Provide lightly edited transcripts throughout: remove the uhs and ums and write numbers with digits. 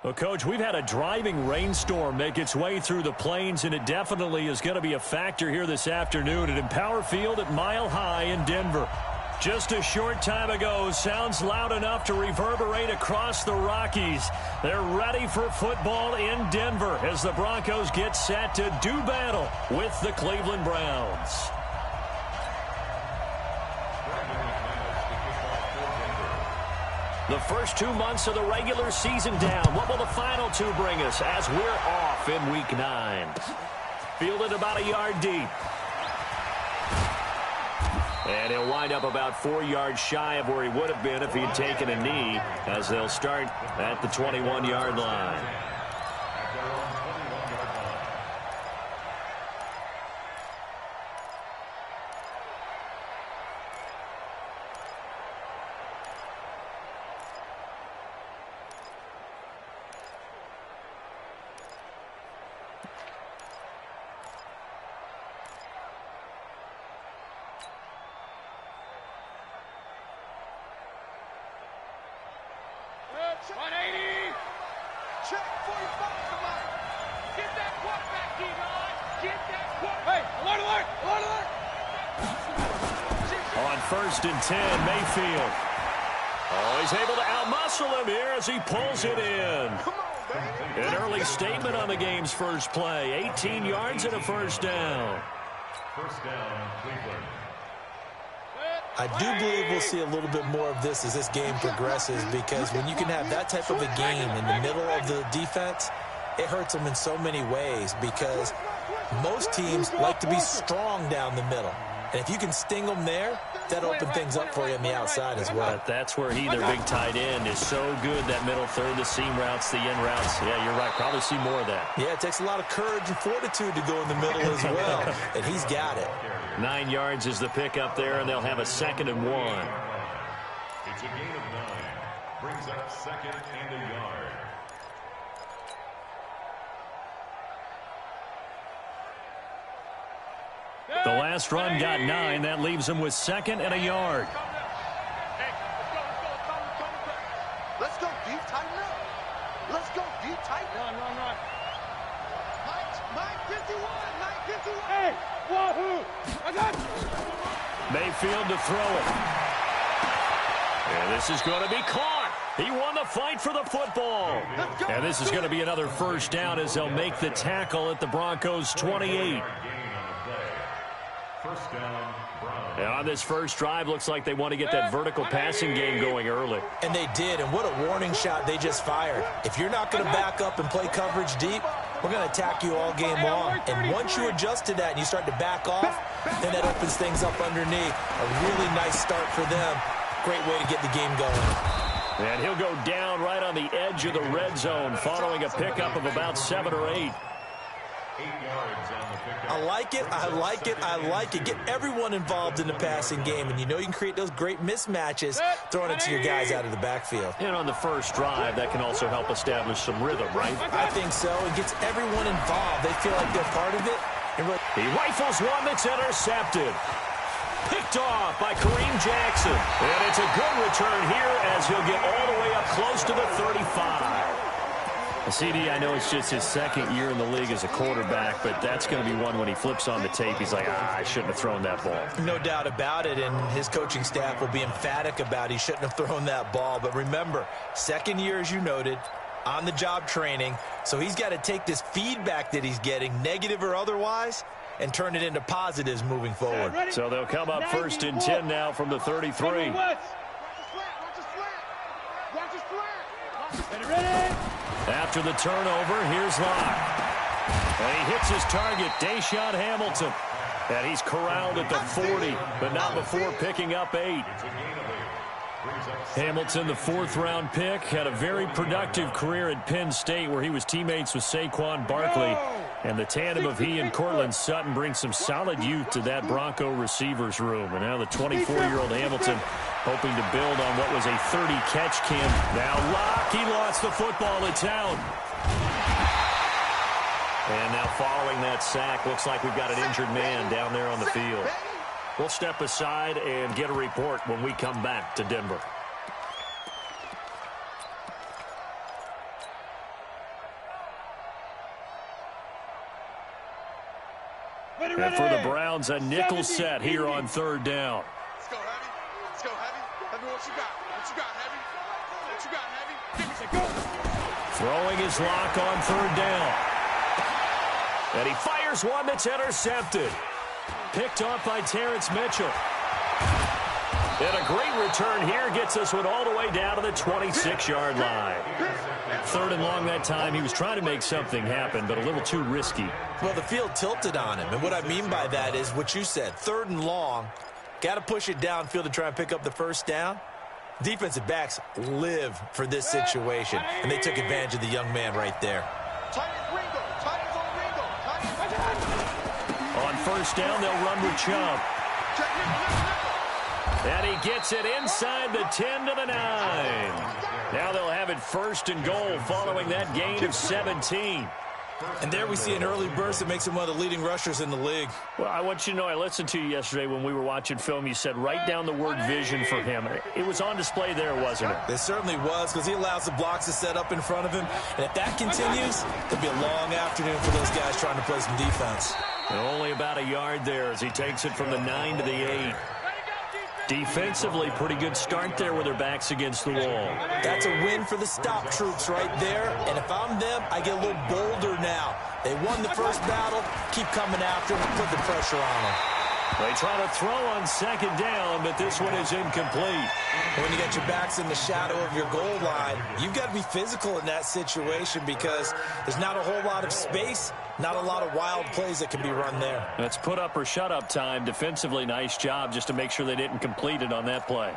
Well, Coach, we've had a driving rainstorm make its way through the plains, and it definitely is going to be a factor here this afternoon at Empower Field at Mile High in Denver. Just a short time ago, sounds loud enough to reverberate across the Rockies. They're ready for football in Denver as the Broncos get set to do battle with the Cleveland Browns. The first 2 months of the regular season down. What will the final two bring us as we're off in Week 9? Fielded about a yard deep. And he'll wind up about 4 yards shy of where he would have been if he had taken a knee, as they'll start at the 21-yard line. First and 10, Mayfield. Oh, he's able to outmuscle him here as he pulls it in. An early statement on the game's first play. 18 yards and a first down. First down, Cleveland. I do believe we'll see a little bit more of this as this game progresses, because when you can have that type of a game in the middle of the defense, it hurts them in so many ways, because most teams like to be strong down the middle. And if you can sting them there, that opens things up for you on the outside as well. But that's where he, their big tight end, is so good, that middle third, the seam routes, the in routes. Yeah, you're right. Probably see more of that. Yeah, it takes a lot of courage and fortitude to go in the middle as well, and he's got it. 9 yards is the pickup there, and they'll have a 2nd and 1. It's a gain of 9. Brings up 2nd and a yard. The last run got 9. That leaves him with 2nd and a yard. Let's go deep, tighten up. Let's go deep, tighten up. Run. Mike 51. Hey, wahoo! I got you. Mayfield to throw it. And this is going to be caught. He won the fight for the football. And this is going to be another first down as they'll make the tackle at the Broncos' 28. First down, Browns. And on this first drive, looks like they want to get that vertical passing game going early. And they did, and what a warning shot they just fired. If you're not going to back up and play coverage deep, we're going to attack you all game long. And once you adjust to that and you start to back off, then that opens things up underneath. A really nice start for them. Great way to get the game going. And he'll go down right on the edge of the red zone following a pickup of about 7 or 8. 8 yards on the pickup. I like it. Get everyone involved in the passing game, and you know you can create those great mismatches throwing it to your guys out of the backfield. And on the first drive, that can also help establish some rhythm, right? I think so. It gets everyone involved. They feel like they're part of it. He rifles one that's intercepted. Picked off by Kareem Jackson. And it's a good return here as he'll get all the way up close to the 35. CD, I know it's just his 2nd year in the league as a quarterback, but that's going to be one when he flips on the tape. He's like, I shouldn't have thrown that ball. No doubt about it, and his coaching staff will be emphatic about he shouldn't have thrown that ball. But remember, 2nd year, as you noted, on-the-job training, so he's got to take this feedback that he's getting, negative or otherwise, and turn it into positives moving forward. So they'll come up 1st and 10 now from the 33. After the turnover, here's Locke. And he hits his target, Deshaun Hamilton. And he's corralled at the 40, but not before picking up 8. Hamilton, the 4th-round pick, had a very productive career at Penn State where he was teammates with Saquon Barkley. And the tandem of he and Cortland Sutton brings some solid youth to that Bronco receivers room. And now the 24-year-old Hamilton hoping to build on what was a 30-catch camp. Now Locke, he lost the football. It's out. And now following that sack, looks like we've got an injured man down there on the field. We'll step aside and get a report when we come back to Denver. And for the Browns, a nickel set here on third down. Let's go, Heavy. Let's go, Heavy. Heavy, what you got? What you got, Heavy? What you got, Heavy? Give me a go. Throwing his lock on third down. And he fires one that's intercepted. Picked off by Terrence Mitchell. And a great return here gets us one all the way down to the 26-yard line. Third and long that time. He was trying to make something happen, but a little too risky. Well, the field tilted on him. And what I mean by that is what you said. Third and long. Got to push it downfield to try and pick up the first down. Defensive backs live for this situation. And they took advantage of the young man right there. On first down, they'll run with Chubb. And he gets it inside the 10 to the 9. Now they'll have it first and goal following that gain of 17. And there we see an early burst that makes him one of the leading rushers in the league. Well, I want you to know, I listened to you yesterday when we were watching film. You said write down the word vision for him. It was on display there, wasn't it? It certainly was, because he allows the blocks to set up in front of him. And if that continues, it'll be a long afternoon for those guys trying to play some defense. And only about a yard there as he takes it from the 9 to the 8. Defensively, pretty good start there with their backs against the wall. That's a win for the stop troops right there. And if I'm them, I get a little bolder now. They won the first battle. Keep coming after them. Put the pressure on them. They try to throw on second down, but this one is incomplete. When you got your backs in the shadow of your goal line, you've got to be physical in that situation because there's not a whole lot of space, not a lot of wild plays that can be run there. That's put up or shut up time. Defensively, nice job just to make sure they didn't complete it on that play.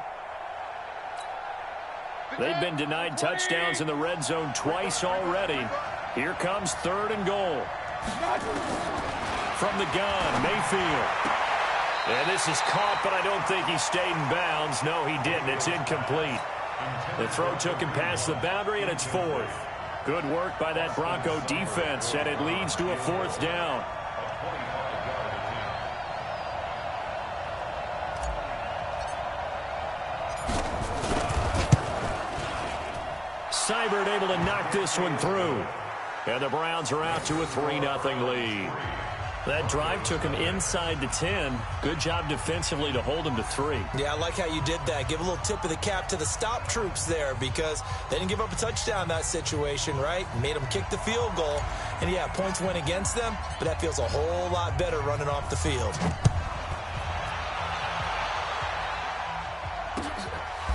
They've been denied touchdowns in the red zone twice already. Here comes third and goal. From the gun, Mayfield. And this is caught, but I don't think he stayed in bounds. No, he didn't. It's incomplete. The throw took him past the boundary, and it's fourth. Good work by that Bronco defense, and it leads to a fourth down. Seibert able to knock this one through. And the Browns are out to a 3-0 lead. That drive took him inside the 10. Good job defensively to hold him to 3. Yeah, I like how you did that. Give a little tip of the cap to the stop troops there because they didn't give up a touchdown in that situation, right? Made them kick the field goal. And, yeah, points went against them, but that feels a whole lot better running off the field.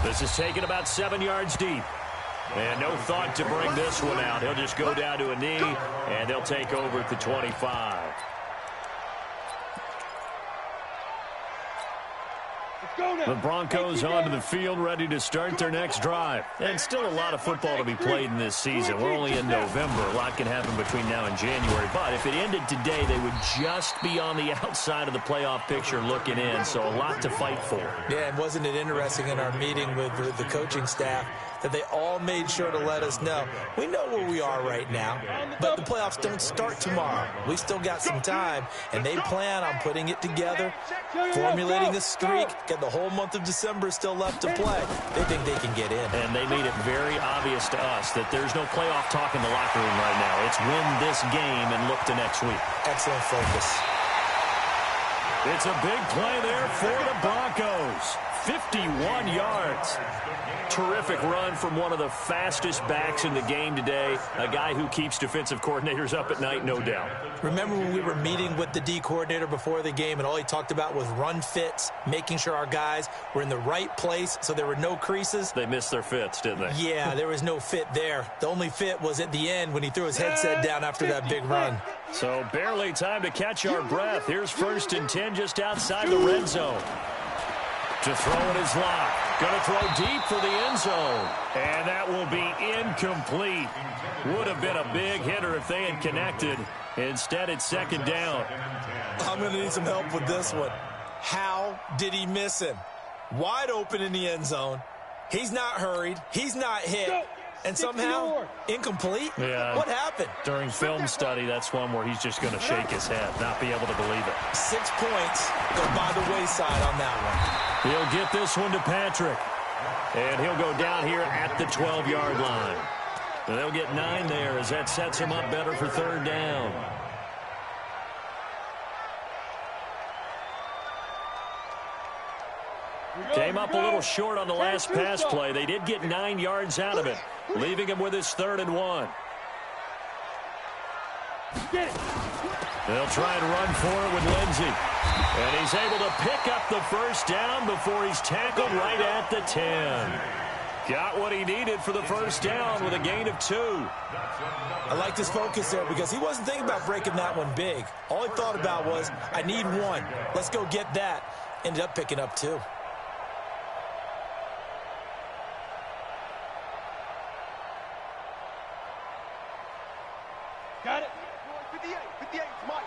This is taken about 7 yards deep. And no thought to bring this one out. He'll just go down to a knee, and they'll take over at the 25. The Broncos onto the field, ready to start their next drive. And still a lot of football to be played in this season. We're only in November. A lot can happen between now and January. But if it ended today, they would just be on the outside of the playoff picture looking in. So a lot to fight for. Yeah, and wasn't it interesting in our meeting with the coaching staff that they all made sure to let us know, we know where we are right now, but the playoffs don't start tomorrow. We still got some time, and they plan on putting it together, formulating a streak, get the whole month of December still left to play. They think they can get in. And they made it very obvious to us that there's no playoff talk in the locker room right now. It's win this game and look to next week. Excellent focus. It's a big play there for the Broncos. 51 yards. Terrific run from one of the fastest backs in the game today. A guy who keeps defensive coordinators up at night, no doubt. Remember when we were meeting with the D coordinator before the game and all he talked about was run fits, making sure our guys were in the right place so there were no creases? They missed their fits, didn't they? Yeah, there was no fit there. The only fit was at the end when he threw his headset down after that big run. So barely time to catch our breath. Here's first and 10 just outside the red zone. To throw it is Locke. Going to throw deep for the end zone. And that will be incomplete. Would have been a big hitter if they had connected. Instead, it's second down. I'm going to need some help with this one. How did he miss him? Wide open in the end zone. He's not hurried. He's not hit. and somehow incomplete? Yeah. What happened? During film study, that's one where he's just going to shake his head, not be able to believe it. 6 points go by the wayside on that one. He'll get this one to Patrick. And he'll go down here at the 12-yard line. They'll get 9 there as that sets him up better for third down. Came up a little short on the last pass play. They did get 9 yards out of it, leaving him with his 3rd and 1. They'll try and run for it with Lindsey. And he's able to pick up the first down before he's tackled right at the 10. Got what he needed for the first down with a gain of 2. I liked his focus there because he wasn't thinking about breaking that one big. All he thought about was, I need 1. Let's go get that. Ended up picking up 2. Got it. 58, 58, Mike.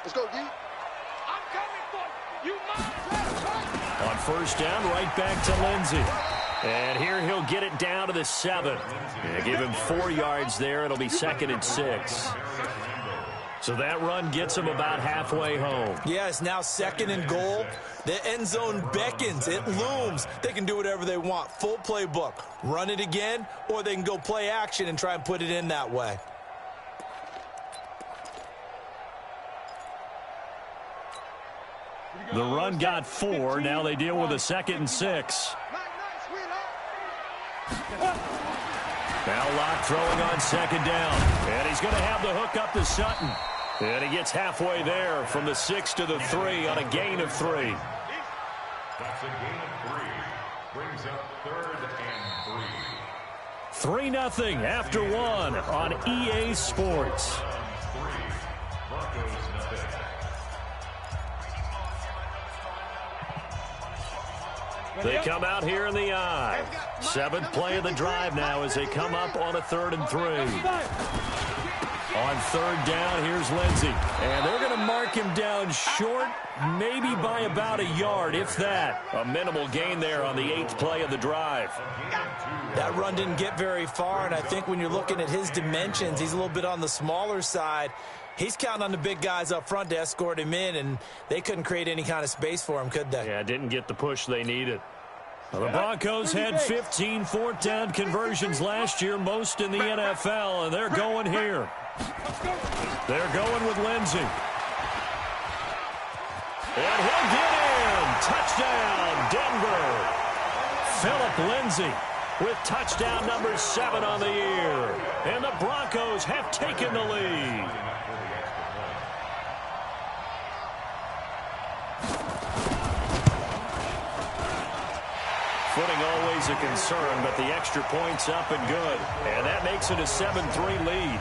Let's go, D. I'm coming for you, Mike. On first down, right back to Lindsey. And here he'll get it down to the 7. Yeah, give him 4 yards there. It'll be 2nd and 6. So that run gets him about halfway home. Yeah, it's now 2nd and goal. The end zone beckons. It looms. They can do whatever they want. Full playbook. Run it again, or they can go play action and try and put it in that way. The run got 4. Now they deal with a 2nd and 6. Now Locke throwing on 2nd down. And he's going to have the hook up to Sutton. And he gets halfway there from the 6 to the 3 on a gain of 3. That's a gain of 3. Brings up 3rd and 3. 3-0 after 1 on EA Sports. Broncos nothing. They come out here in the eye. 7th play of the drive now as they come up on a 3rd and 3. On 3rd down, here's Lindsey. And they're going to mark him down short, maybe by about a yard, if that. A minimal gain there on the 8th play of the drive. That run didn't get very far, and I think when you're looking at his dimensions, he's a little bit on the smaller side. He's counting on the big guys up front to escort him in, and they couldn't create any kind of space for him, could they? Yeah, didn't get the push they needed. Well, the Broncos had 15 fourth down conversions last year, most in the NFL, and they're going here. They're going with Lindsey. And he'll get in. Touchdown, Denver. Phillip Lindsey with touchdown number 7 on the year. And the Broncos have taken the lead. Footing always a concern, but the extra point's up and good. And that makes it a 7-3 lead.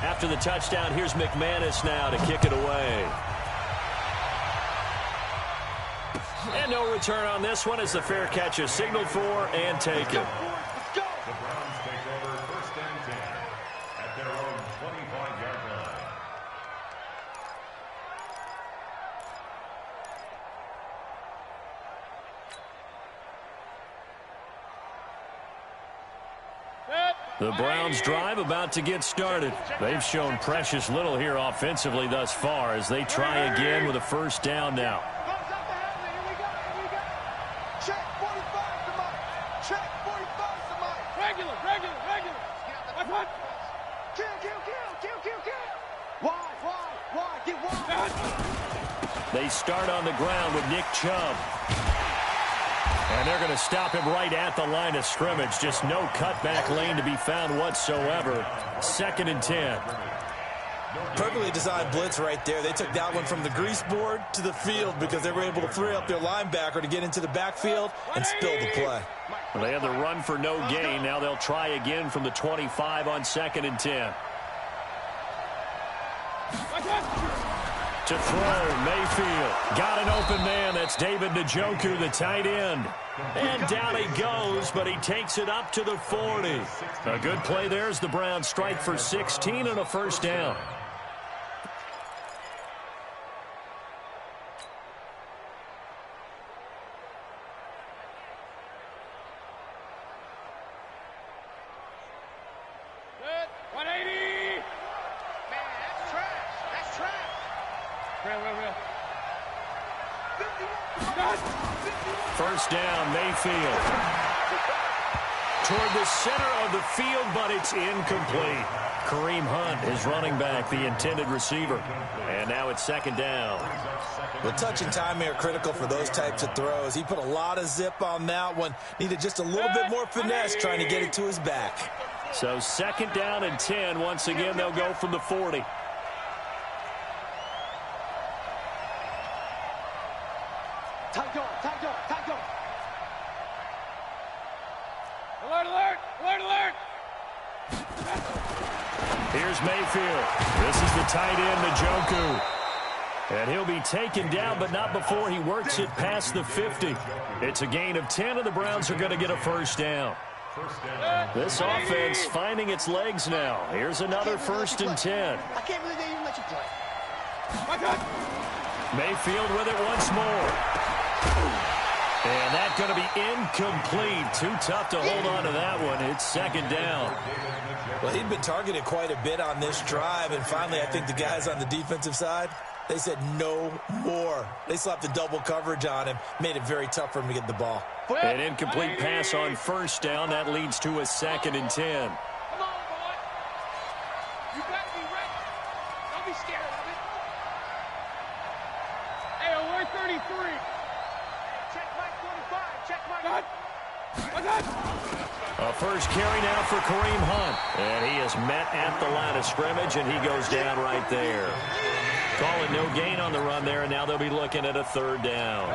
After the touchdown, here's McManus now to kick it away. And no return on this one as the fair catch is signaled for and taken. The Browns take over 1st and 10 at their own 25-yard line. The Browns drive about to get started. They've shown precious little here offensively thus far as they try again with a first down now. Check 45 to Mike. Check 45 to Mike. Regular. Kill. Why? Get wide. They start on the ground with Nick Chubb. And they're going to stop him right at the line of scrimmage. Just no cutback lane to be found whatsoever. 2nd and 10. Perfectly designed blitz right there. They took that one from the grease board to the field because they were able to free up their linebacker to get into the backfield and spill the play. Well, they had the run for no gain. Now they'll try again from the 25 on 2nd and 10. To throw, Mayfield. Got an open man. That's David Njoku, the tight end. And down he goes, but he takes it up to the 40. A good play there as the Browns strike for 16 and a first down. First down, Mayfield. Toward the center of the field, but it's incomplete. Kareem Hunt is running back, the intended receiver. And now it's second down. Well, touch and timing are critical for those types of throws. He put a lot of zip on that one. Needed just a little bit more finesse trying to get it to his back. So second down and 10. Once again, they'll go from the 40. Tight dog. Alert! Here's Mayfield. This is the tight end, Njoku. And he'll be taken down, but not before he works it past the 50. It's a gain of 10, and the Browns are going to get a first down. This offense finding its legs now. Here's another first and 10. I can't believe they even let you play. Mayfield with it once more. And that's going to be incomplete. Too tough to hold on to that one. It's second down. Well, he'd been targeted quite a bit on this drive, and finally I think the guys on the defensive side, they said no more. They slapped the double coverage on him, made it very tough for him to get the ball. An incomplete pass on first down. That leads to a second and 10. Come on, boy. You better be ready. Don't be scared of it. Hey, alert 33. Check Mike 25. Check Mike. A first carry now for Kareem Hunt. And he is met at the line of scrimmage, and he goes down right there. Calling no gain on the run there, and now they'll be looking at a third down.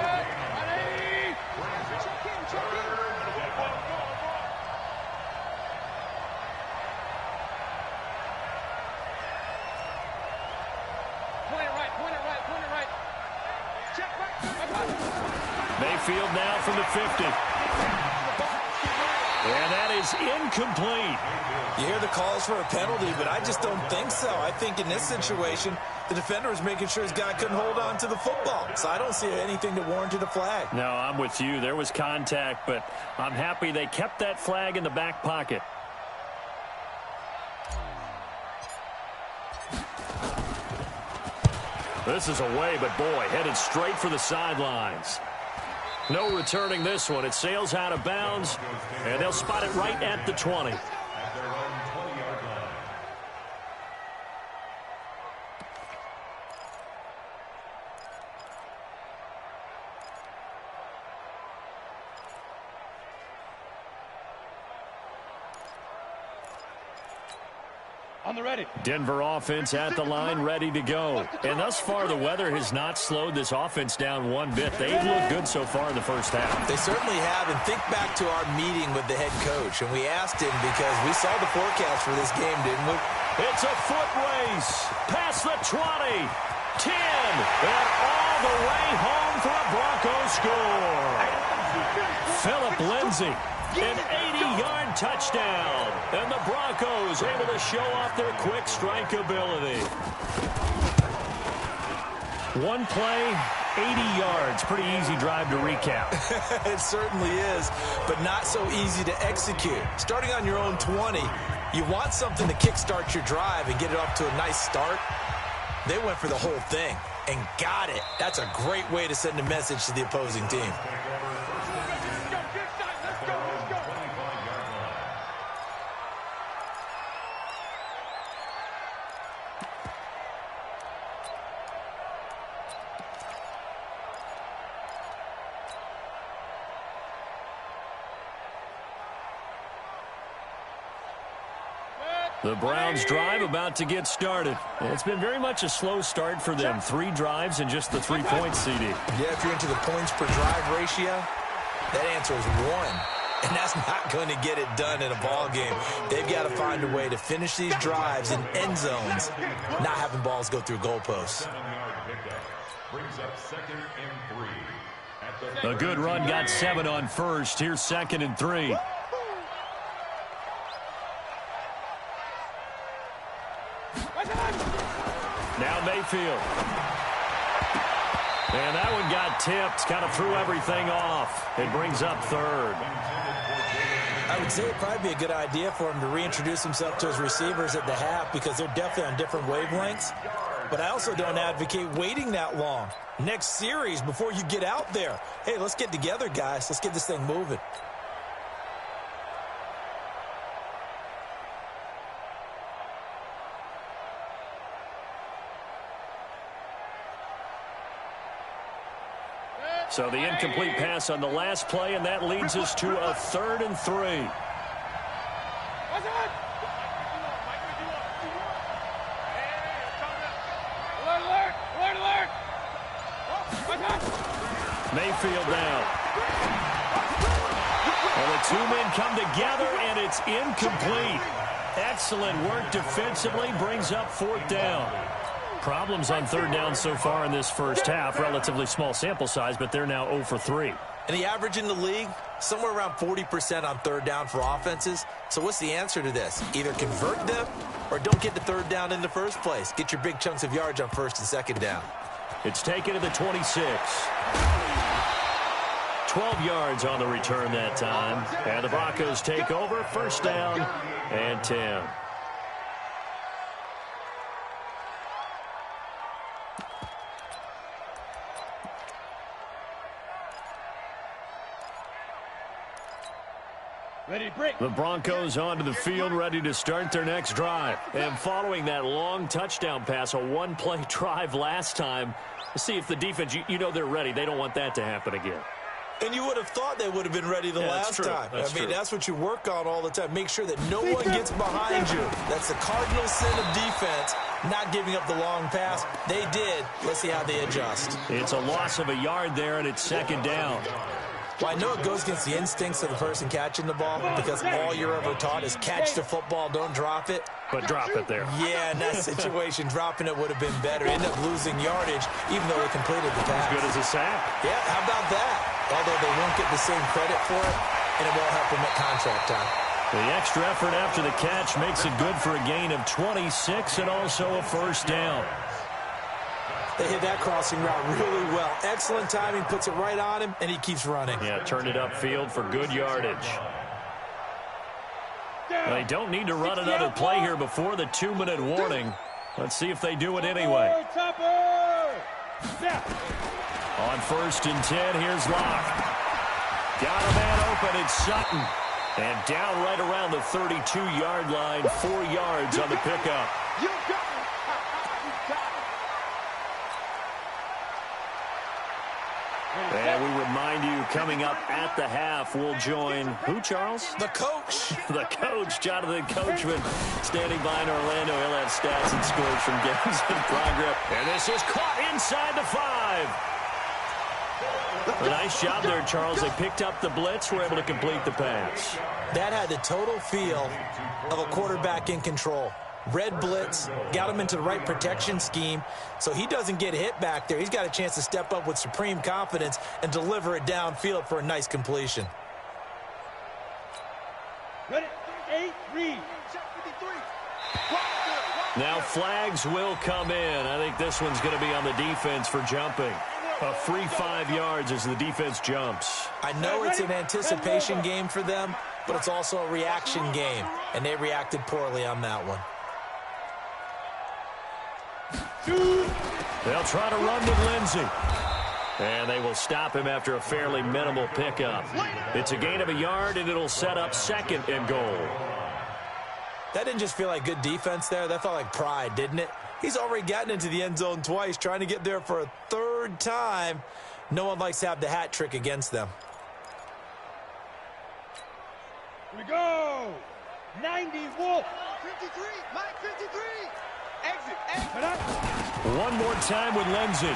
Mayfield now from the 50. And that is incomplete. You hear the calls for a penalty, but I just don't think so. I think in this situation, the defender was making sure his guy couldn't hold on to the football. So I don't see anything that warranted a flag. No, I'm with you. There was contact, but I'm happy they kept that flag in the back pocket. This is away, but boy, headed straight for the sidelines. No returning this one. It sails out of bounds, and they'll spot it right at the 20. On the ready. Denver offense at the line, ready to go. And thus far, the weather has not slowed this offense down one bit. They've looked good so far in the first half. They certainly have, and think back to our meeting with the head coach, and we asked him because we saw the forecast for this game, didn't we? It's a foot race. Past the 20, 10, and all the way home for a Broncos score. Phillip Lindsay. An 80-yard touchdown. And the Broncos able to show off their quick strike ability. One play, 80 yards. Pretty easy drive to recap. It certainly is, but not so easy to execute. Starting on your own 20, you want something to kickstart your drive and get it off to a nice start. They went for the whole thing and got it. That's a great way to send a message to the opposing team. The Browns drive about to get started. It's been very much a slow start for them. 3 drives and just the 3 points, CD. Yeah, if you're into the points per drive ratio, that answer is 1. And that's not going to get it done in a ball game. They've got to find a way to finish these drives in end zones, not having balls go through goalposts. A good run got 7 on first. Here's 2nd and 3. Now Mayfield. And that one got tipped, kind of threw everything off. It brings up 3rd. I would say it'd probably be a good idea for him to reintroduce himself to his receivers at the half because they're definitely on different wavelengths. But I also don't advocate waiting that long. Next series before you get out there. Hey, let's get together, guys. Let's get this thing moving. So the incomplete pass on the last play, and that leads us to a 3rd and 3. Mayfield down. Well, the two men come together, and it's incomplete. Excellent work defensively, brings up 4th down. Problems on 3rd down so far in this first half. Relatively small sample size, but they're now 0 for 3. And the average in the league, somewhere around 40% on 3rd down for offenses. So what's the answer to this? Either convert them or don't get the 3rd down in the first place. Get your big chunks of yards on 1st and 2nd down. It's taken to the 26. 12 yards on the return that time. And the Broncos take over. 1st down and 10. The Broncos onto the field, ready to start their next drive. And following that long touchdown pass, a one-play drive last time, let's see if the defense, you know they're ready. They don't want that to happen again. And you would have thought they would have been ready the last time. I mean, that's what you work on all the time. Make sure that no one gets behind you. That's the cardinal sin of defense, not giving up the long pass. They did. Let's see how they adjust. It's a loss of a yard there, and it's 2nd down. Well, I know it goes against the instincts of the person catching the ball because all you're ever taught is catch the football, don't drop it. But drop it there. Yeah, in that situation, dropping it would have been better. End up losing yardage, even though they completed the pass. As good as a sack. Yeah, how about that? Although they won't get the same credit for it, and it won't help them at contract time. The extra effort after the catch makes it good for a gain of 26 and also a 1st down. They hit that crossing route really well. Excellent timing, puts it right on him, and he keeps running. Yeah, turned it upfield for good yardage. They don't need to run another play here before the 2-minute warning. Let's see if they do it anyway. On 1st and 10, here's Locke. Got a man open, it's Sutton. And down right around the 32-yard line, 4 yards on the pickup. And we remind you, coming up at the half, we'll join who, Charles? The coach. The coach, Jonathan Coachman, standing by in Orlando. He'll have stats and scores from games in progress. And this is caught inside the 5. A nice job there, Charles. They picked up the blitz, were able to complete the pass. That had the total feel of a quarterback in control. Red blitz, got him into the right protection scheme, so he doesn't get hit back there. He's got a chance to step up with supreme confidence and deliver it downfield for a nice completion. Ready, 8-3. Now flags will come in. I think this one's going to be on the defense for jumping. A free 5 yards as the defense jumps. I know it's an anticipation game for them, but it's also a reaction game, and they reacted poorly on that one. They'll try to run with Lindsey. And they will stop him after a fairly minimal pickup. It's a gain of a yard, and it'll set up 2nd and goal. That didn't just feel like good defense there. That felt like pride, didn't it? He's already gotten into the end zone twice, trying to get there for a 3rd time. No one likes to have the hat trick against them. Here we go. 90 Wolf. 53. Mike 53. Exit. One more time with Lindsey.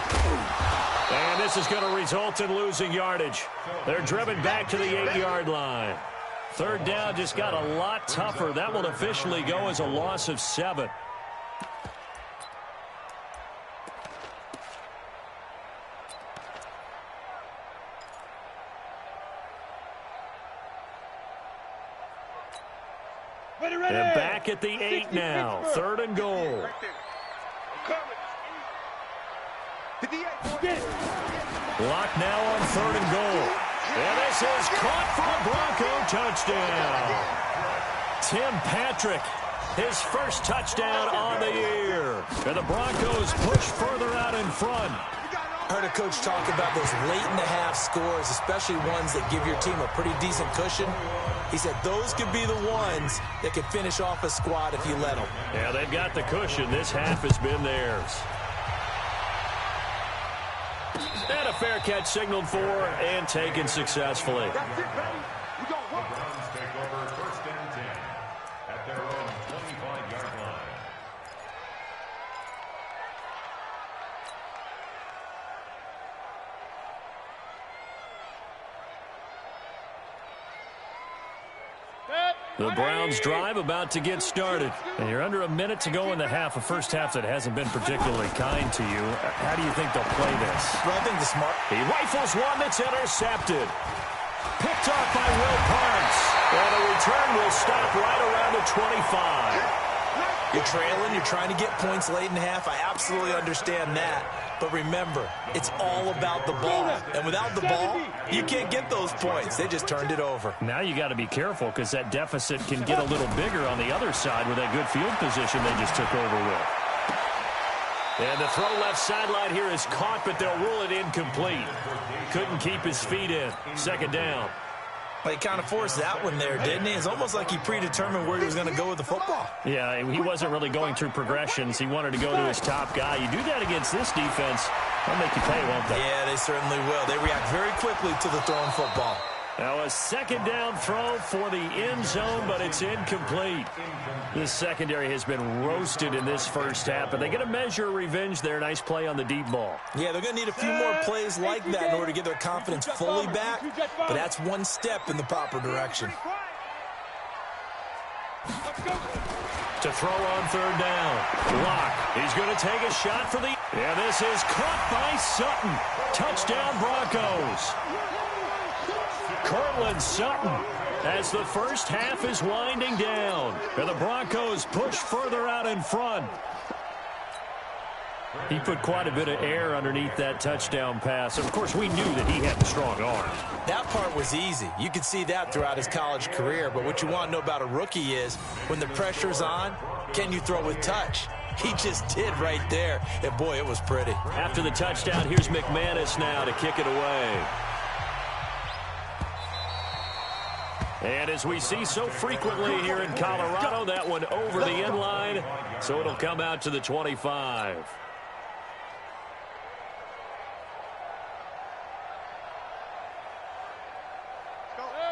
And this is going to result in losing yardage. They're driven back to the 8-yard line. 3rd down just got a lot tougher. That will officially go as a loss of 7. They're back at the 8 now. 3rd and goal. Lock now on 3rd and goal. And this is caught for a Bronco touchdown. Tim Patrick his first touchdown on the year. And the Broncos push further out in front. I heard a coach talk about those late-in-the-half scores, especially ones that give your team a pretty decent cushion. He said those could be the ones that can finish off a squad if you let them. Yeah, they've got the cushion. This half has been theirs. And a fair catch signaled for and taken successfully. That's it, baby. We gonna The work. Browns take over first and 10 at their own 25-yard line. The Browns drive about to get started. And you're under a minute to go in the half, a first half that hasn't been particularly kind to you. How do you think they'll play this? Well, I think the smart... He rifles one that's intercepted. Picked off by Will Parks. And the return will stop right around the 25. You're trailing, you're trying to get points late in the half. I absolutely understand that. But remember, it's all about the ball. And without the ball, you can't get those points. They just turned it over. Now you got to be careful because that deficit can get a little bigger on the other side with that good field position they just took over with. And the throw left sideline here is caught, but they'll rule it incomplete. Couldn't keep his feet in. Second down. Well, he kind of forced that one there, didn't he? It's almost like he predetermined where he was going to go with the football. Yeah, he wasn't really going through progressions. He wanted to go to his top guy. You do that against this defense, they'll make you pay, won't they? Yeah, they certainly will. They react very quickly to the throwing football. Now a second down throw for the end zone, but it's incomplete. This secondary has been roasted in this first half, but they get a measure of revenge there. Nice play on the deep ball. Yeah, they're going to need a few more plays like that in order to get their confidence fully back, but that's one step in the proper direction. To throw on third down. Lock. He's going to take a shot for the... Yeah, this is caught by Sutton. Touchdown Broncos. Cortland Sutton as the first half is winding down. And the Broncos push further out in front. He put quite a bit of air underneath that touchdown pass. Of course, we knew that he had the strong arm. That part was easy. You could see that throughout his college career. But what you want to know about a rookie is when the pressure's on, can you throw with touch? He just did right there. And, boy, it was pretty. After the touchdown, here's McManus now to kick it away. And as we see so frequently here in Colorado, that one over the end line, so it'll come out to the 25.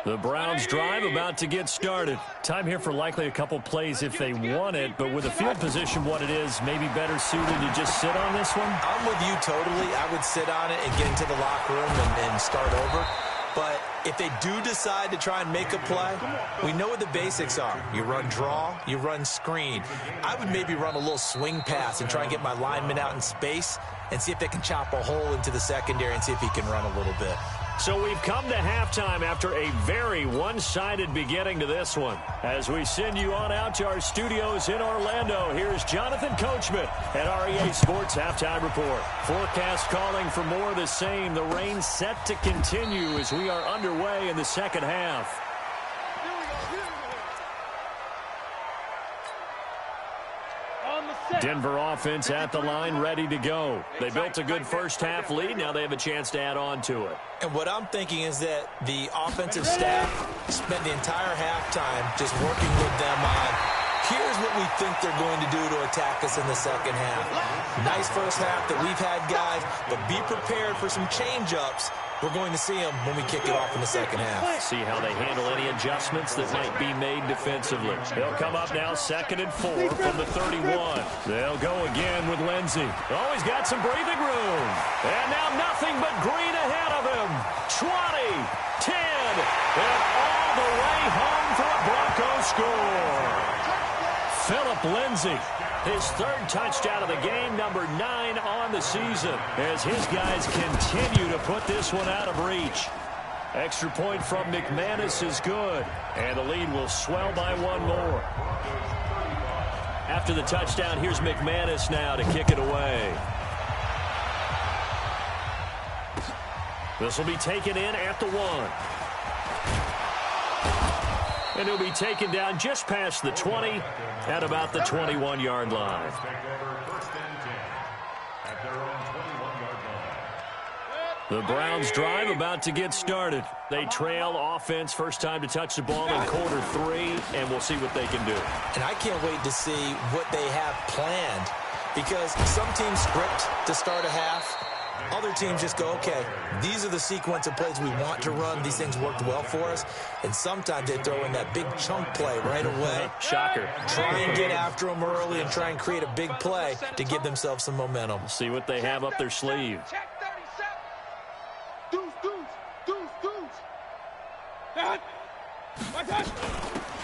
The Browns drive about to get started. Time here for likely a couple plays if they want it, but with the field position what it is, maybe better suited to just sit on this one? I'm with you totally. I would sit on it and get into the locker room and start over. But if they do decide to try and make a play, we know what the basics are. You run draw, you run screen. I would maybe run a little swing pass and try and get my lineman out in space and see if they can chop a hole into the secondary and see if he can run a little bit. So we've come to halftime after a very one-sided beginning to this one. As we send you on out to our studios in Orlando, here's Jonathan Coachman at REA Sports Halftime Report. Forecast calling for more of the same. The rain set to continue as we are underway in the second half. Denver offense at the line, ready to go. They built a good first-half lead. Now they have a chance to add on to it. And what I'm thinking is that the offensive staff spent the entire halftime just working with them on, here's what we think they're going to do to attack us in the second half. Nice first half that we've had, guys, but be prepared for some change-ups. We're going to see them when we kick it off in the second half. See how they handle any adjustments that might be made defensively. They'll come up now 2nd and 4 from the 31. They'll go again with Lindsey. Always got some breathing room. And now nothing but green ahead of him. 20, 10, and all the way home for a Broncos score. Philip Lindsey, his third touchdown of the game, number 9 on the season, as his guys continue to put this one out of reach. Extra point from McManus is good, and the lead will swell by one more. After the touchdown, here's McManus now to kick it away. This will be taken in at the 1. And he'll be taken down just past the 20 at about the 21-yard line. The Browns drive about to get started. They trail offense, first time to touch the ball in quarter 3, and we'll see what they can do. And I can't wait to see what they have planned, because some teams script to start a half. Other teams just go, okay, these are the sequence of plays we want to run. These things worked well for us. And sometimes they throw in that big chunk play right away. Shocker. Try and get after them early and try and create a big play to give themselves some momentum. See what they have up their sleeve.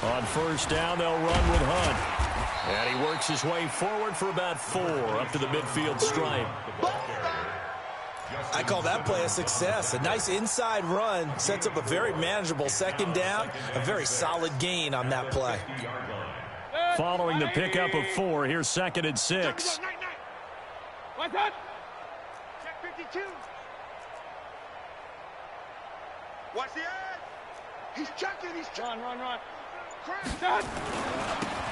On first down, they'll run with Hunt. And he works his way forward for about 4 up to the midfield stripe. I call that play a success. A nice inside run sets up a very manageable second down. A very solid gain on that play. Following the pickup of 4, here's 2nd and 6. What's that? Check 52. Watch the edge. He's checking. He's checking. Run.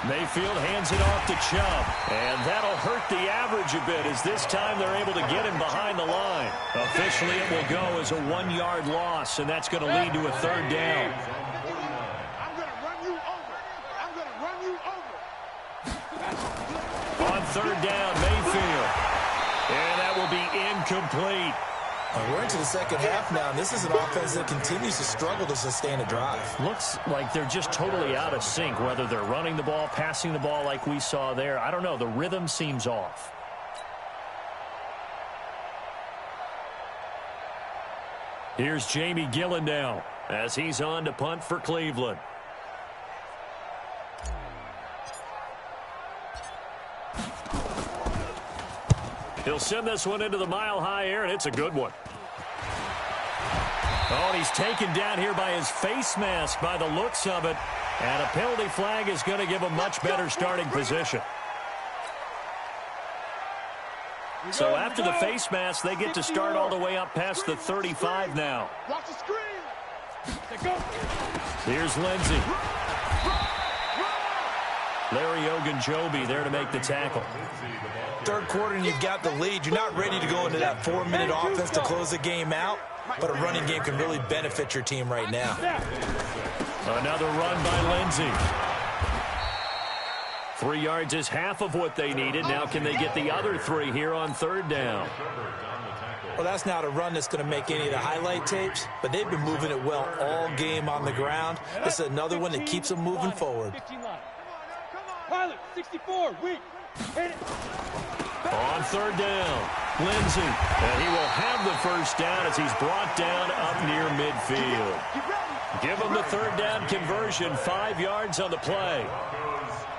Mayfield hands it off to Chubb. And that'll hurt the average a bit, as this time they're able to get him behind the line. Officially, it will go as a 1-yard loss, and that's going to lead to a 3rd down. I'm going to run you over. On 3rd down, Mayfield. And that will be incomplete. We're into the second half now, and this is an offense that continues to struggle to sustain a drive. Looks like they're just totally out of sync, whether they're running the ball, passing the ball like we saw there. I don't know. The rhythm seems off. Here's Jamie Gillen now as he's on to punt for Cleveland. He'll send this one into the mile-high air, and it's a good one. Oh, and he's taken down here by his face mask by the looks of it. And a penalty flag is going to give a much better starting position. So after the face mask, they get to start all the way up past the 35 now. Watch the screen. Here's Lindsey. Larry Ogunjobi there to make the tackle. Third quarter and you've got the lead. You're not ready to go into that 4-minute offense to close the game out, but a running game can really benefit your team right now. Another run by Lindsey. 3 yards is half of what they needed. Now can they get the other 3 here on 3rd down? Well, that's not a run that's going to make any of the highlight tapes, but they've been moving it well all game on the ground. This is another one that keeps them moving forward. Pilot, 64, weak. Hit it. On 3rd down, Lindsey. And he will have the first down as he's brought down up near midfield. Give him the 3rd down conversion, 5 yards on the play.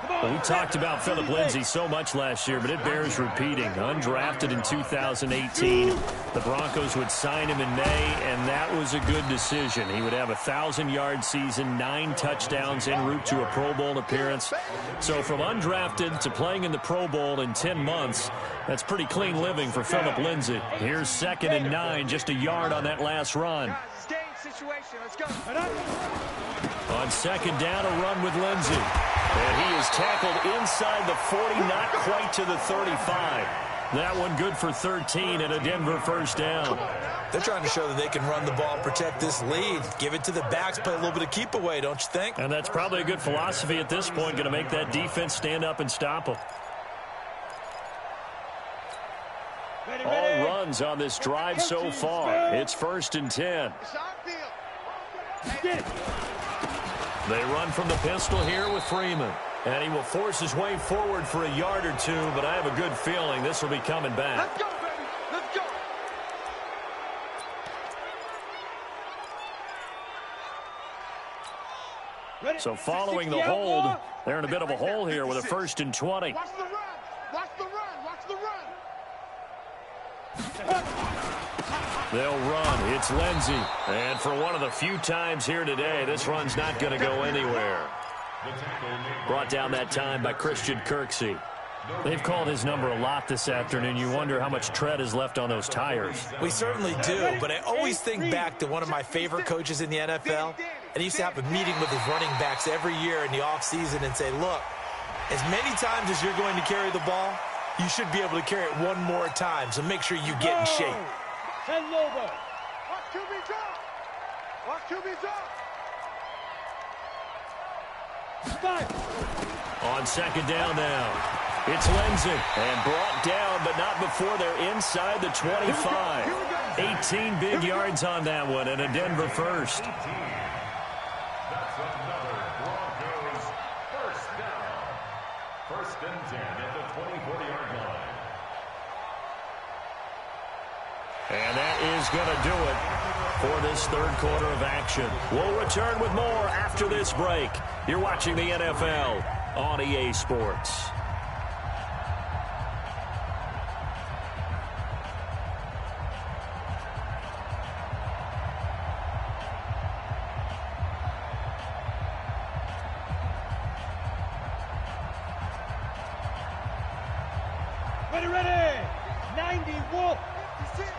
Well, we talked about Philip Lindsay so much last year, but it bears repeating. Undrafted in 2018, the Broncos would sign him in May, and that was a good decision. He would have a 1,000-yard season, 9 touchdowns en route to a Pro Bowl appearance. So from undrafted to playing in the Pro Bowl in 10 months, that's pretty clean living for Philip Lindsay. Here's 2nd and 9, just a yard on that last run. Let's go. On 2nd down, a run with Lindsey. And he is tackled inside the 40, not quite to the 35. That one good for 13 and a Denver first down. They're trying to show that they can run the ball, protect this lead, give it to the backs, play a little bit of keep away, don't you think? And that's probably a good philosophy at this point, going to make that defense stand up and stop them. All runs on this drive so far. It's 1st and 10. They run from the pistol here with Freeman. And he will force his way forward for a yard or 2, but I have a good feeling this will be coming back. Let's go, baby. Let's go. So following the hold, they're in a bit of a hole here with a 1st and 20. Watch the run. Watch the run. Watch the run. They'll run. It's Lindsey. And for one of the few times here today, this run's not going to go anywhere. Brought down that time by Christian Kirksey. They've called his number a lot this afternoon. You wonder how much tread is left on those tires. We certainly do, but I always think back to one of my favorite coaches in the NFL, and he used to have a meeting with his running backs every year in the offseason and say, look, as many times as you're going to carry the ball, you should be able to carry it one more time, so make sure you get in shape. Watch QB's up. Watch QB's up. On second down now. It's Lindsey, and brought down, but not before they're inside the 25. 18 big yards on that one, and a Denver first. That's another Broncos first down. First and 10 at the 24-yard line. And that is going to do it for this third quarter of action. We'll return with more after this break. You're watching the NFL on EA Sports. Ready. 90 Wolf. 56.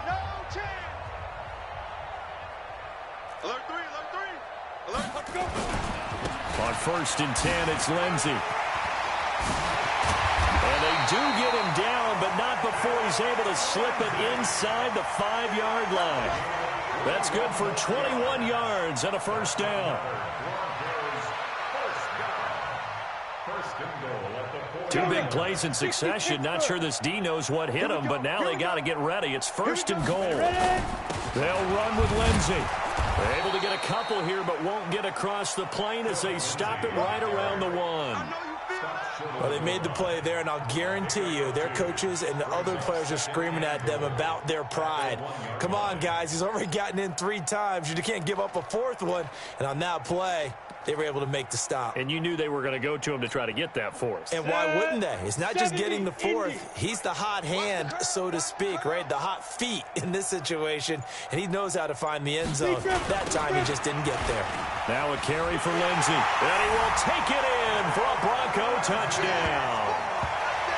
No chance. Alert 3. Let's go. On first and 10, it's Lindsey. And they do get him down, but not before he's able to slip it inside the 5-yard line. That's good for 21 yards and a first down. Two big plays in succession. Not sure this D knows what hit him, but now they got to get ready. It's first and goal. They'll run with Lindsey. They're able to get a couple here, but won't get across the plane as they stop it right around the 1. Well, they made the play there, and I'll guarantee you their coaches and the other players are screaming at them about their pride. Come on, guys. He's already gotten in 3 times. You can't give up a 4th one. And on that play, they were able to make the stop. And you knew they were going to go to him to try to get that 4th. And why wouldn't they? It's not just getting the 4th. He's the hot hand, so to speak, right? The hot feet in this situation. And he knows how to find the end zone. That time, he just didn't get there. Now a carry for Lindsey. And he will take it in for a Bronco touchdown.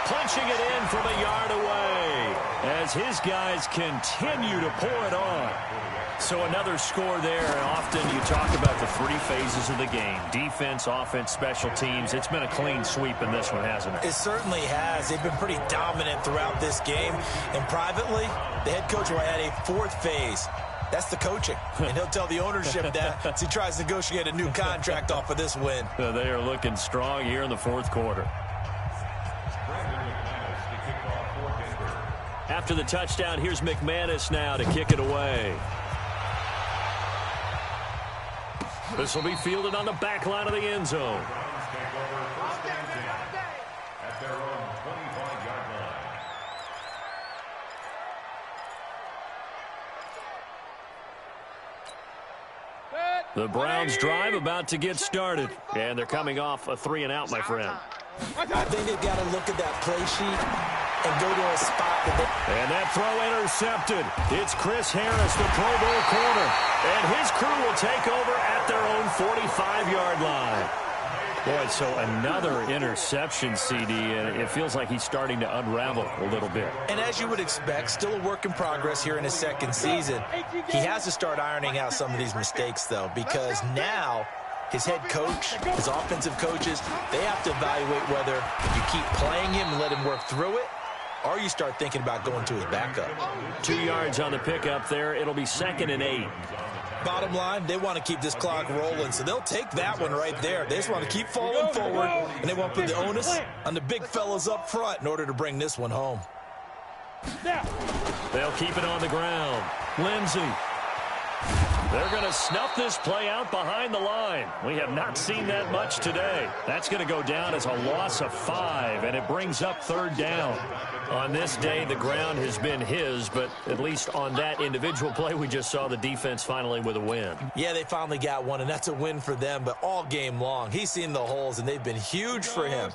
Punching it in from a yard away as his guys continue to pour it on. So another score there, and often you talk about the 3 phases of the game. Defense, offense, special teams. It's been a clean sweep in this one, hasn't it? It certainly has. They've been pretty dominant throughout this game. And privately, the head coach will add a 4th phase. That's the coaching. And he'll tell the ownership that as he tries to negotiate a new contract off of this win. They are looking strong here in the 4th quarter. After the touchdown, here's McManus now to kick it away. This will be fielded on the back line of the end zone. The Browns drive about to get started. And they're coming off a 3-and-out, my friend. I think they've got to look at that play sheet and go to a spot that they... And that throw intercepted. It's Chris Harris, the Pro Bowl corner. And his crew will take over at their own 45-yard line. Boy, so another interception, CD, and it feels like he's starting to unravel a little bit. And as you would expect, still a work in progress here in his 2nd season. He has to start ironing out some of these mistakes, though, because now his head coach, his offensive coaches, they have to evaluate whether you keep playing him and let him work through it, or you start thinking about going to his backup. 2 yards on the pickup there. It'll be 2nd and 8. Bottom line, they want to keep this clock rolling, so they'll take that one right there. They just want to keep falling forward, and they want to put the onus on the big fellas up front in order to bring this one home. They'll keep it on the ground. Lindsey. They're going to snuff this play out behind the line. We have not seen that much today. That's going to go down as a loss of 5, and it brings up 3rd down. On this day, the ground has been his, but at least on that individual play, we just saw the defense finally with a win. Yeah, they finally got one, and that's a win for them, but all game long, he's seen the holes, and they've been huge for him.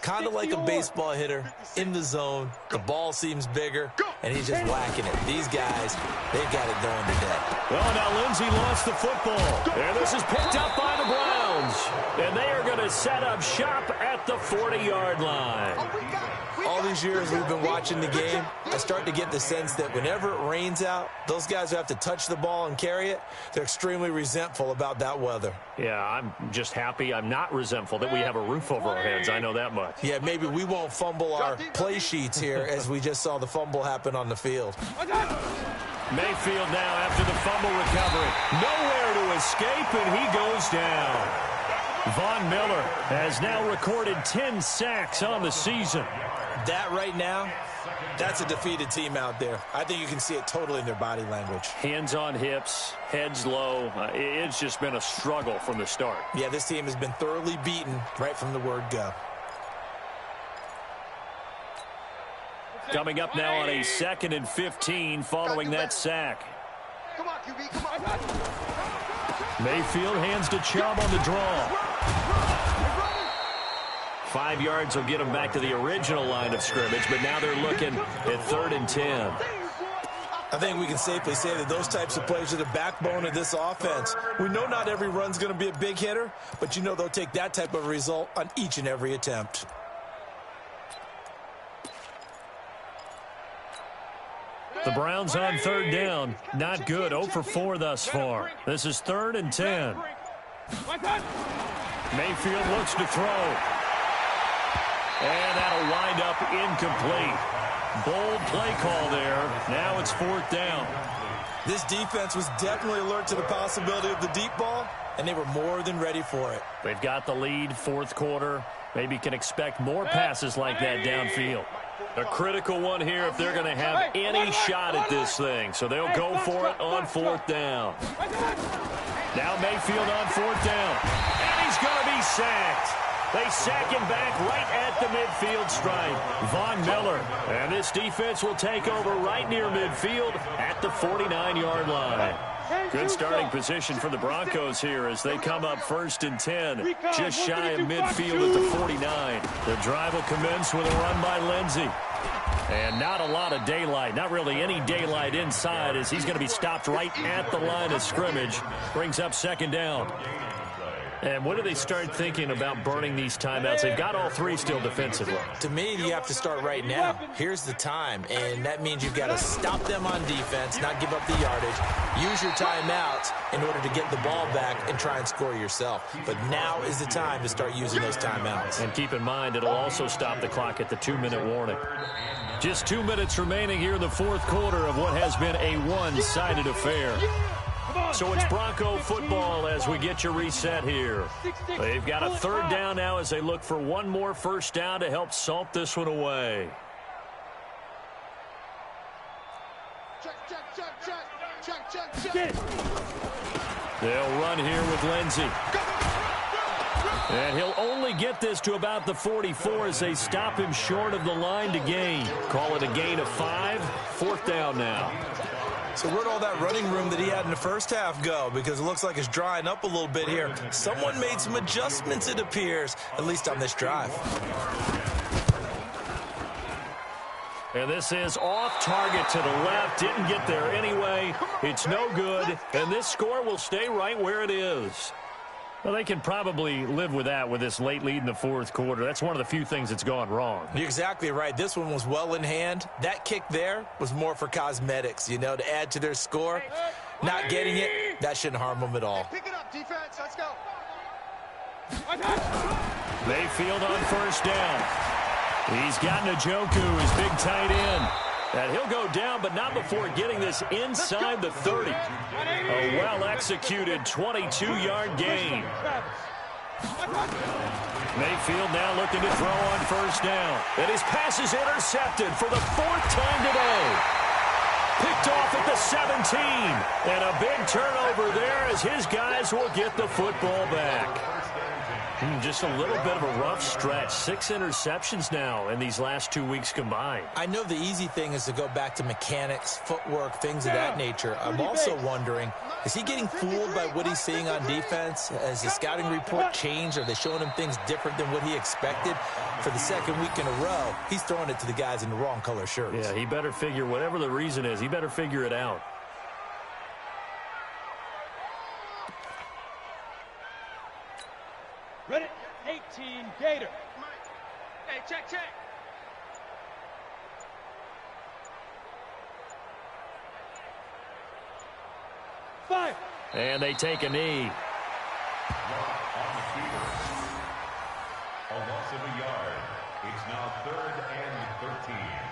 Kind of like a baseball hitter in the zone. The ball seems bigger, and he's just whacking it. These guys, they've got it going today. Well, now Lindsey lost the football, and this is picked up by the Browns. Browns. And they are going to set up shop at the 40-yard line. All these years we've been watching the game, I start to get the sense that whenever it rains out, those guys who have to touch the ball and carry it, they're extremely resentful about that weather. Yeah, I'm just happy I'm not resentful that we have a roof over our heads. I know that much. Yeah, maybe we won't fumble our play sheets here as we just saw the fumble happen on the field. Mayfield now after the fumble recovery. Nowhere to escape, and he goes down. Von Miller has now recorded 10 sacks on the season. That right now, that's a defeated team out there. I think you can see it totally in their body language. Hands on hips, heads low. It's just been a struggle from the start. Yeah, this team has been thoroughly beaten right from the word go. Coming up now on a 2nd and 15 following that sack. Come on, QB, come on. Mayfield hands to Chubb on the draw. 5 yards will get them back to the original line of scrimmage, but now they're looking at 3rd and 10. I think we can safely say that those types of plays are the backbone of this offense. We know not every run's going to be a big hitter, but you know they'll take that type of result on each and every attempt. The Browns on 3rd down. Not good. 0 for 4 thus far. This is 3rd and 10. Mayfield looks to throw. And that'll wind up incomplete. Bold play call there. Now it's 4th down. This defense was definitely alert to the possibility of the deep ball, and they were more than ready for it. They've got the lead, 4th quarter. Maybe can expect more passes like that downfield. A critical one here if they're going to have any shot at this thing. So they'll go for it on 4th down. Now Mayfield on 4th down. And he's going to be sacked. They sack him back right at the midfield stripe. Von Miller. And this defense will take over right near midfield at the 49-yard line. Good starting position for the Broncos here as they come up 1st and 10. Just shy of midfield at the 49. The drive will commence with a run by Lindsey. And not a lot of daylight, not really any daylight inside as he's going to be stopped right at the line of scrimmage. Brings up 2nd down. And when do they start thinking about burning these timeouts? They've got all 3 still defensively. To me, you have to start right now. Here's the time, and that means you've got to stop them on defense, not give up the yardage. Use your timeouts in order to get the ball back and try and score yourself. But now is the time to start using those timeouts. And keep in mind, it'll also stop the clock at the 2-minute warning. Just 2 minutes remaining here in the 4th quarter of what has been a one-sided affair. So it's Bronco football as we get your reset here. They've got a 3rd down now as they look for one more 1st down to help salt this one away. They'll run here with Lindsey. And he'll only get this to about the 44 as they stop him short of the line to gain. Call it a gain of 5. 4th down now. So where'd all that running room that he had in the first half go? Because it looks like it's drying up a little bit here. Someone made some adjustments, it appears, at least on this drive. And this is off target to the left. Didn't get there anyway. It's no good. And this score will stay right where it is. Well, they can probably live with that with this late lead in the 4th quarter. That's one of the few things that's gone wrong. You're exactly right. This one was well in hand. That kick there was more for cosmetics, you know, to add to their score. Not getting it, that shouldn't harm them at all. Pick it up, defense. Let's go. Mayfield on 1st down. He's got Njoku, his big tight end. And he'll go down, but not before getting this inside the 30. A well-executed 22-yard gain. Mayfield now looking to throw on 1st down. And his pass is intercepted for the 4th time today. Picked off at the 17. And a big turnover there as his guys will get the football back. Just a little bit of a rough stretch. 6 interceptions now in these last 2 weeks combined. I know the easy thing is to go back to mechanics, footwork, things of that nature. I'm also wondering, is he getting fooled by what he's seeing on defense? Has the scouting report changed? Are they showing him things different than what he expected? For the 2nd week in a row, he's throwing it to the guys in the wrong color shirts. Yeah, he better figure, whatever the reason is, he better figure it out. Gator. Hey, check. Fire. And they take a knee. On the keeper. A loss of a yard. It's now 3rd and 13.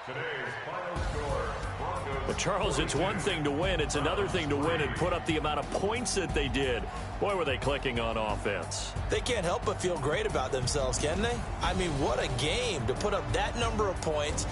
Today's final score, Broncos. Well, Charles, it's one thing to win. It's another thing to win and put up the amount of points that they did. Boy, were they clicking on offense. They can't help but feel great about themselves, can they? I mean, what a game to put up that number of points